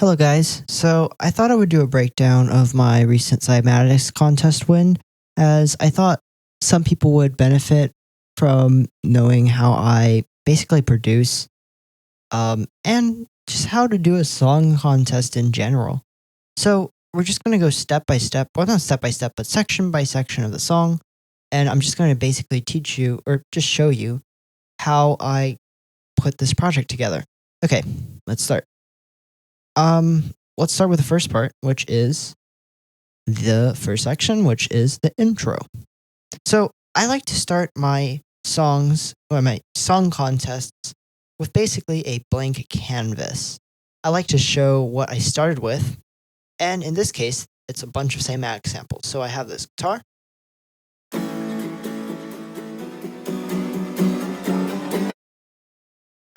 Hello, guys. So I thought I would do a breakdown of my recent Cymatics contest win, as I thought some people would benefit from knowing how I basically produce, and just how to do a song contest in general. So we're just going to go step by step, well, not step by step, but section by section of the song. And I'm just going to basically teach you or just show you how I put this project together. Okay, let's start. Let's start with the first part, which is the first section, which is the intro. So I like to start my songs or my song contests with basically a blank canvas. I like to show what I started with, and in this case, it's a bunch of Cymatics samples. So I have this guitar.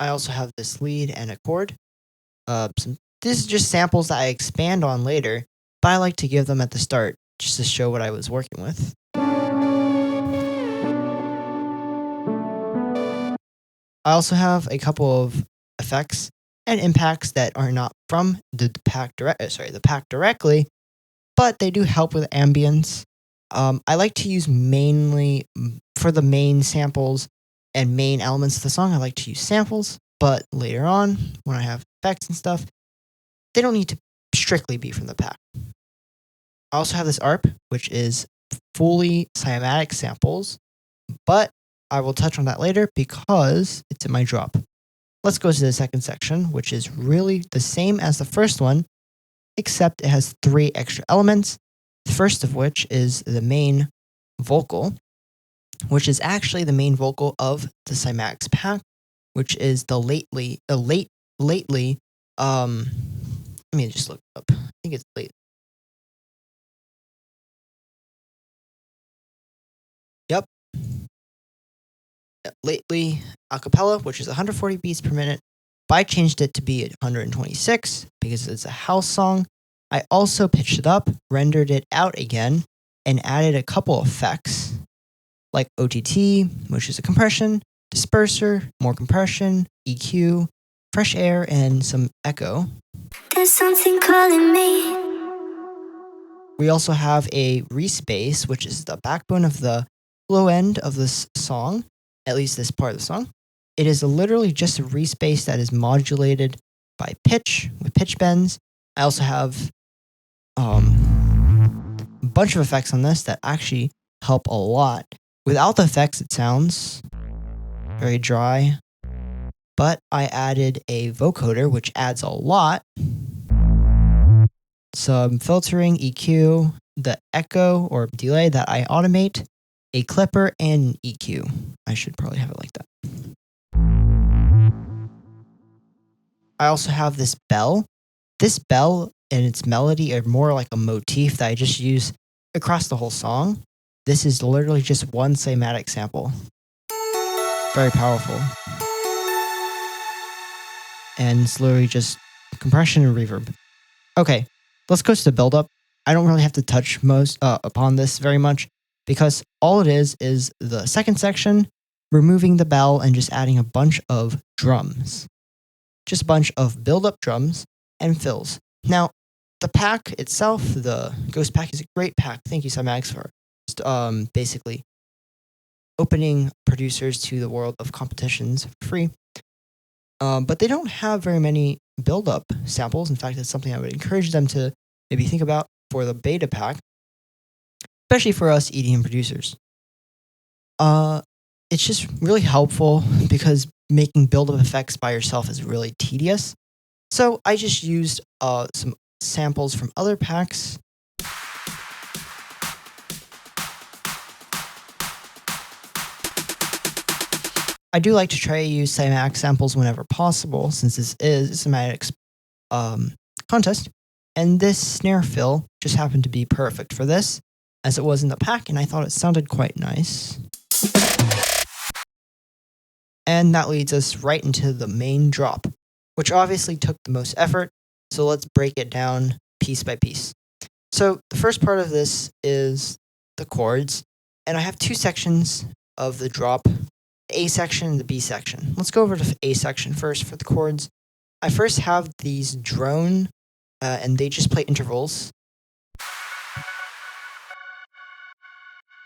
I also have this lead and a chord. This is just samples that I expand on later, but I like to give them at the start just to show what I was working with. I also have a couple of effects and impacts that are not from the pack directly, but they do help with ambience. I like to use mainly for the main samples and main elements of the song. I like to use samples, but later on, when I have effects and stuff, they don't need to strictly be from the pack. I also have this ARP, which is fully Cymatics samples, but I will touch on that later because it's in my drop. Let's go to the second section, which is really the same as the first one, except it has 3 extra elements. The first of which is the main vocal, which is actually the main vocal of the Cymatics pack, which is the lately, let me just look it up. I think it's late. Yep. Lately acapella, which is 140 beats per minute, but I changed it to be 126 because it's a house song. I also pitched it up, rendered it out again, and added a couple effects like OTT, which is a compression, disperser, more compression, EQ, fresh air, and some echo. There's something calling me. We also have a respace, which is the backbone of the low end of this song, at least this part of the song. It is literally just a respace that is modulated by pitch with pitch bends. I also have a bunch of effects on this that actually help a lot. Without the effects, it sounds very dry, but I added a vocoder, which adds a lot. Some filtering, EQ, the echo or delay that I automate, a clipper, and an EQ. I should probably have it like that. I also have this bell. This bell and its melody are more like a motif that I just use across the whole song. This is literally just one Cymatics sample. Very powerful. And it's literally just compression and reverb. Okay, let's go to the build-up. I don't really have to touch upon this very much because all it is the second section, removing the bell and just adding a bunch of drums. Just a bunch of build-up drums and fills. Now, the pack itself, the Ghost Pack, is a great pack. Thank you, Cymatics, for basically opening producers to the world of competitions for free. But they don't have very many build-up samples. In fact, it's something I would encourage them to maybe think about for the beta pack, especially for us EDM producers. It's just really helpful because making build-up effects by yourself is really tedious. So I just used some samples from other packs. I do like to try to use Cymatics samples whenever possible, since this is a Cymatics contest. And this snare fill just happened to be perfect for this, as it was in the pack, and I thought it sounded quite nice. And that leads us right into the main drop, which obviously took the most effort, so let's break it down piece by piece. So the first part of this is the chords, and I have 2 sections of the drop, the A section and the B section. Let's go over to the A section first for the chords. I first have these drone and they just play intervals.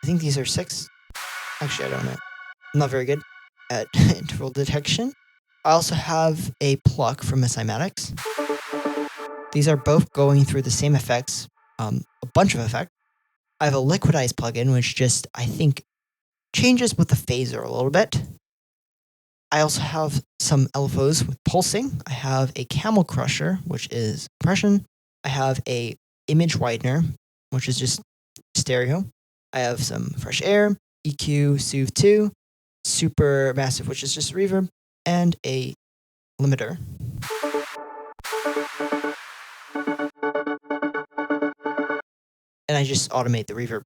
I think these are 6. Actually, I don't know. I'm not very good at interval detection. I also have a pluck from Cymatics. These are both going through the same effects, a bunch of effects. I have a liquidize plugin, which just, I think, changes with the phaser a little bit. I also have some LFOs with pulsing. I have a camel crusher, which is compression. I have a image widener, which is just stereo. I have some fresh air, EQ, Soothe 2, super massive, which is just reverb, and a limiter. And I just automate the reverb.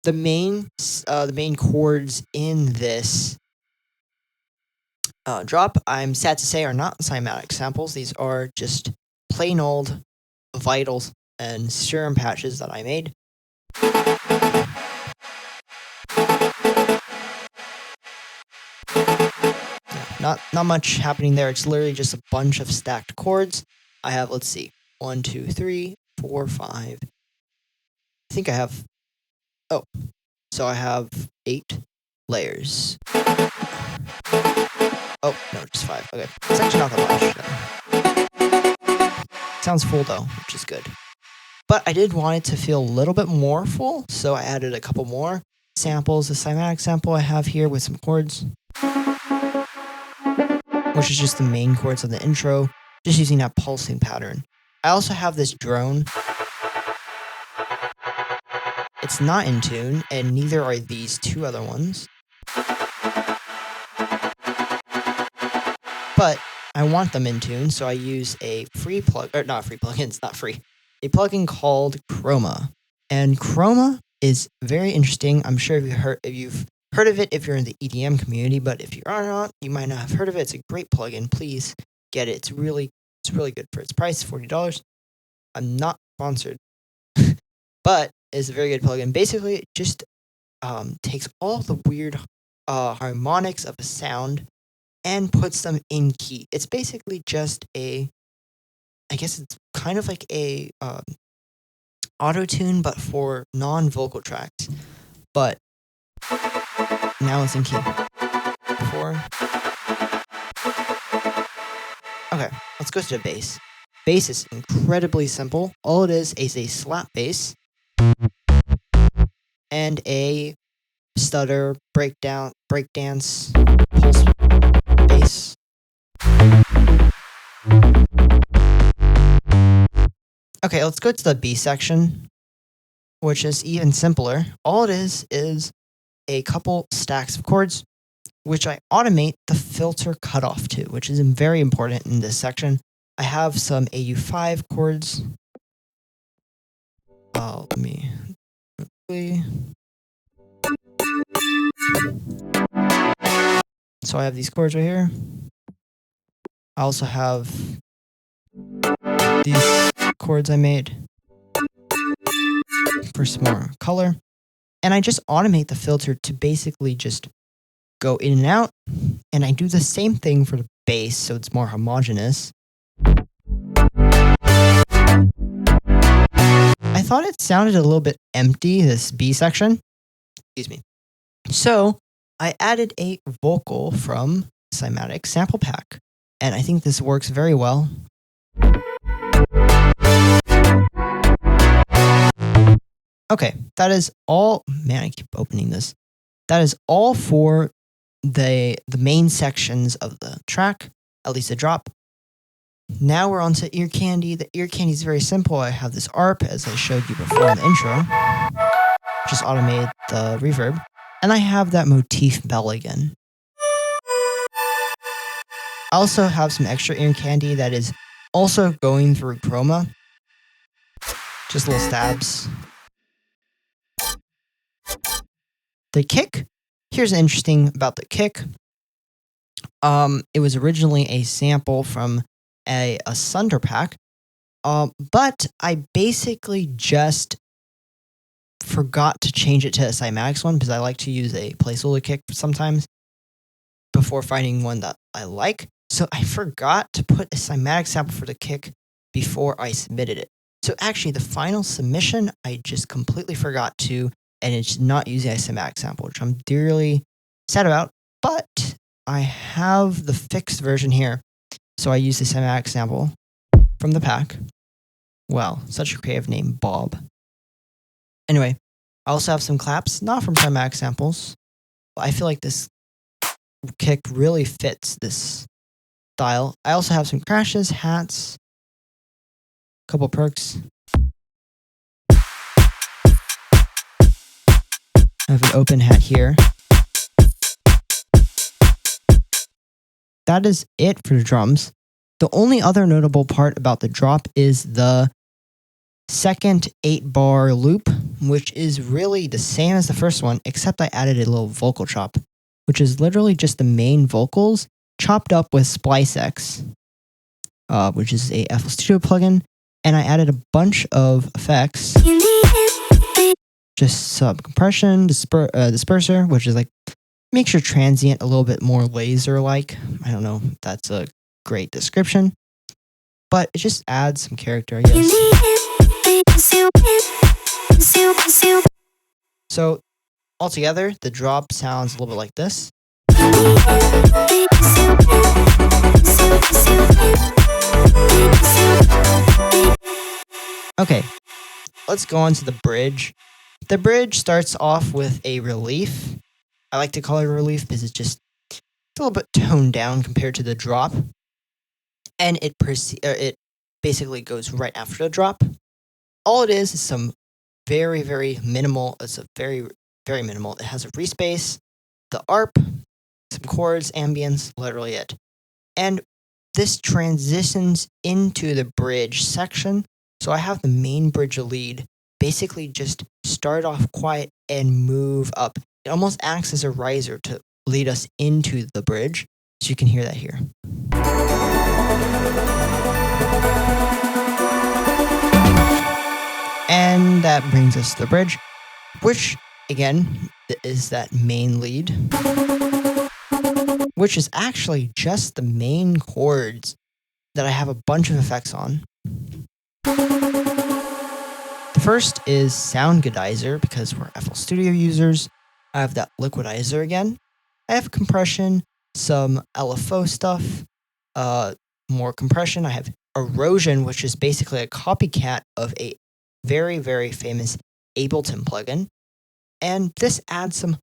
The main chords in this drop, I'm sad to say, are not Cymatics samples. These are just plain old Vitals and serum patches that I made. Yeah, not much happening there. It's literally just a bunch of stacked chords. I have, let's see, 1, 2, 3, 4, 5. I think I have. Oh, so I have 8 layers. Oh, no, just 5. Okay. It's actually not that much. Sounds full, though, which is good. But I did want it to feel a little bit more full, so I added a couple more samples. The Cymatics sample I have here with some chords, which is just the main chords of the intro, just using that pulsing pattern. I also have this drone. It's not in tune, and neither are these 2 other ones. But I want them in tune, so I use a free plug, or not free plugin, it's not free. A plugin called Chroma. And Chroma is very interesting. I'm sure if you've heard of it if you're in the EDM community, but if you are not, you might not have heard of it. It's a great plugin. Please get it. It's really good for its price, $40. I'm not sponsored, but it's a very good plugin. Basically, it just takes all the weird harmonics of a sound and puts them in key. It's basically just I guess it's kind of like a auto-tune, but for non-vocal tracks. But now it's in key. 4. Okay, let's go to the bass. Bass is incredibly simple. All it is a slap bass and a stutter, breakdance, pulse bass. Okay, let's go to the B section, which is even simpler. All it is a couple stacks of chords, which I automate the filter cutoff to, which is very important in this section. I have some AU5 chords. Let me quickly. So I have these chords right here. I also have these chords I made for some more color. And I just automate the filter to basically just go in and out. And I do the same thing for the bass, so it's more homogeneous. I thought it sounded a little bit empty, this B section. Excuse me. So I added a vocal from Cymatics sample pack. And I think this works very well. Okay, that is all. Man, I keep opening this. That is all for the main sections of the track, at least the drop. Now we're on to ear candy. The ear candy is very simple. I have this ARP, as I showed you before in the intro. Just automate the reverb. And I have that motif bell again. I also have some extra ear candy that is also going through Chroma. Just little stabs. The kick. Here's interesting about the kick. It was originally a sample from a Sunder pack, but I basically just forgot to change it to a Cymatics one because I like to use a placeholder kick sometimes before finding one that I like. So I forgot to put a Cymatics sample for the kick before I submitted it. So actually, the final submission, I just completely forgot to, and it's not using a Cymatics sample, which I'm dearly sad about. But I have the fixed version here. So I use the Cymatics sample from the pack. Wow, such a creative name, Bob. Anyway, I also have some claps, not from Cymatics samples, but I feel like this kick really fits this style. I also have some crashes, hats, a couple perks. I have an open hat here. That is it for the drums. The only other notable part about the drop is the second 8-bar loop, which is really the same as the first one, except I added a little vocal chop, which is literally just the main vocals chopped up with SpliceX, which is a FL Studio plugin, and I added a bunch of effects, just some compression, disperser, which is like makes your transient a little bit more laser-like. I don't know if that's a great description, but it just adds some character, I guess. So altogether, the drop sounds a little bit like this. Okay, let's go on to the bridge. The bridge starts off with a relief. I like to call it a relief because it's just a little bit toned down compared to the drop. And it basically goes right after the drop. All it is some very, very minimal. It's a very, very minimal. It has a respace, the ARP, some chords, ambience, literally it. And this transitions into the bridge section. So I have the main bridge lead basically just start off quiet and move up. It almost acts as a riser to lead us into the bridge. So you can hear that here. And that brings us to the bridge, which again is that main lead, which is actually just the main chords that I have a bunch of effects on. The first is Sound Godizer, because we're FL Studio users. I have that liquidizer again. I have compression, some LFO stuff, more compression. I have erosion, which is basically a copycat of a very, very famous Ableton plugin. And this adds some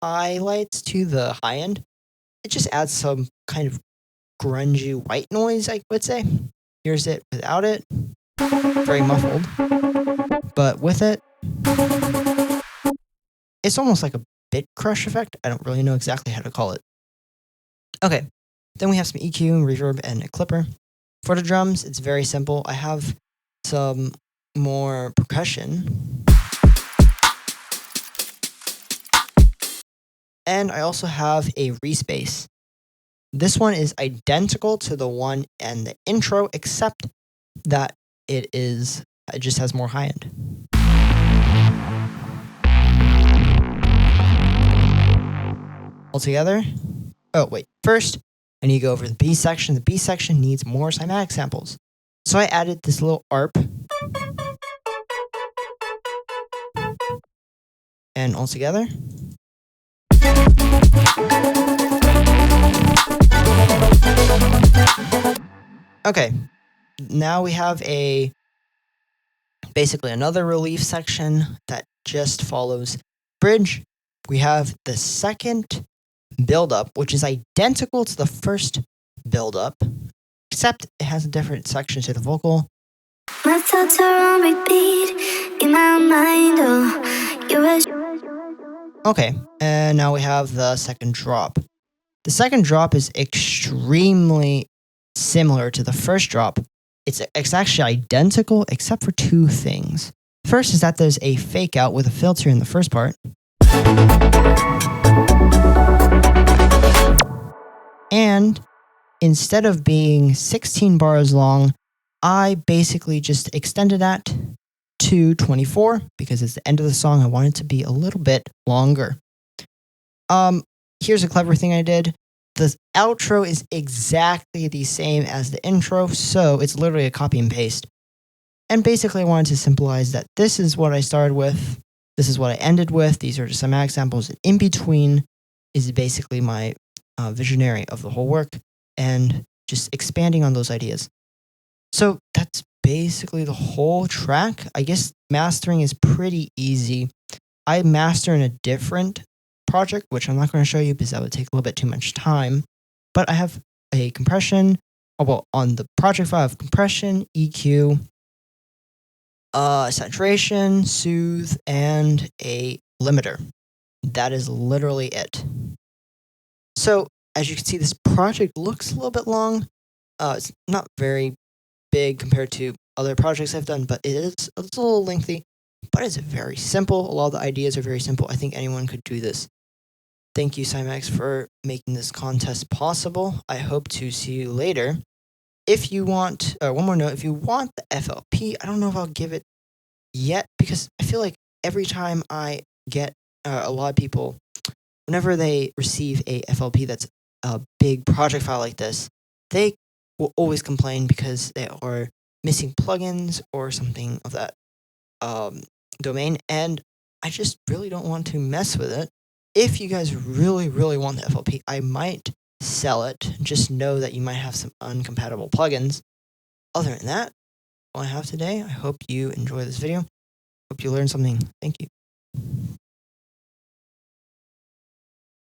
highlights to the high end. It just adds some kind of grungy white noise, I would say. Here's it without it. Very muffled. But with it, it's almost like a bit crush effect. I don't really know exactly how to call it. Okay, then we have some EQ, reverb, and a clipper. For the drums, it's very simple. I have some more percussion. And I also have a respace. This one is identical to the one in the intro, except that it just has more high end. Altogether, first I need to go over the B section. The B section needs more Cymatics samples. So I added this little ARP. And altogether, okay, now we have basically another relief section that just follows bridge. We have the second build-up, which is identical to the first build-up, except it has a different section to the vocal. My thoughts are on repeat in my mind. Okay, and now we have the second drop. The second drop is extremely similar to the first drop. It's actually identical except for two things. First is that there's a fake out with a filter in the first part. And instead of being 16 bars long, I basically just extended that to 24 because it's the end of the song. I want it to be a little bit longer. Here's a clever thing I did. the outro is exactly the same as the intro, so it's literally a copy and paste. And basically, I wanted to symbolize that this is what I started with, this is what I ended with, these are just some examples, and in between is basically my visionary of the whole work and just expanding on those ideas. So that's basically the whole track. I guess mastering is pretty easy. I master in a different project, which I'm not going to show you because that would take a little bit too much time. But I have a compression. Well, on the project file, I have compression, EQ, saturation, soothe, and a limiter. That is literally it. So as you can see, this project looks a little bit long. It's not very big compared to other projects I've done, but it's a little lengthy. But it's very simple. A lot of the ideas are very simple. I think anyone could do this. Thank you, Cymatics, for making this contest possible. I hope to see you later. If you want, one more note, if you want the FLP, I don't know if I'll give it yet because I feel like every time I get a lot of people, whenever they receive a FLP that's a big project file like this, they will always complain because they are missing plugins or something of that domain, and I just really don't want to mess with it. If you guys really, really want the FLP, I might sell it. Just know that you might have some uncompatible plugins. Other than that, all I have today, I hope you enjoy this video. Hope you learned something. Thank you.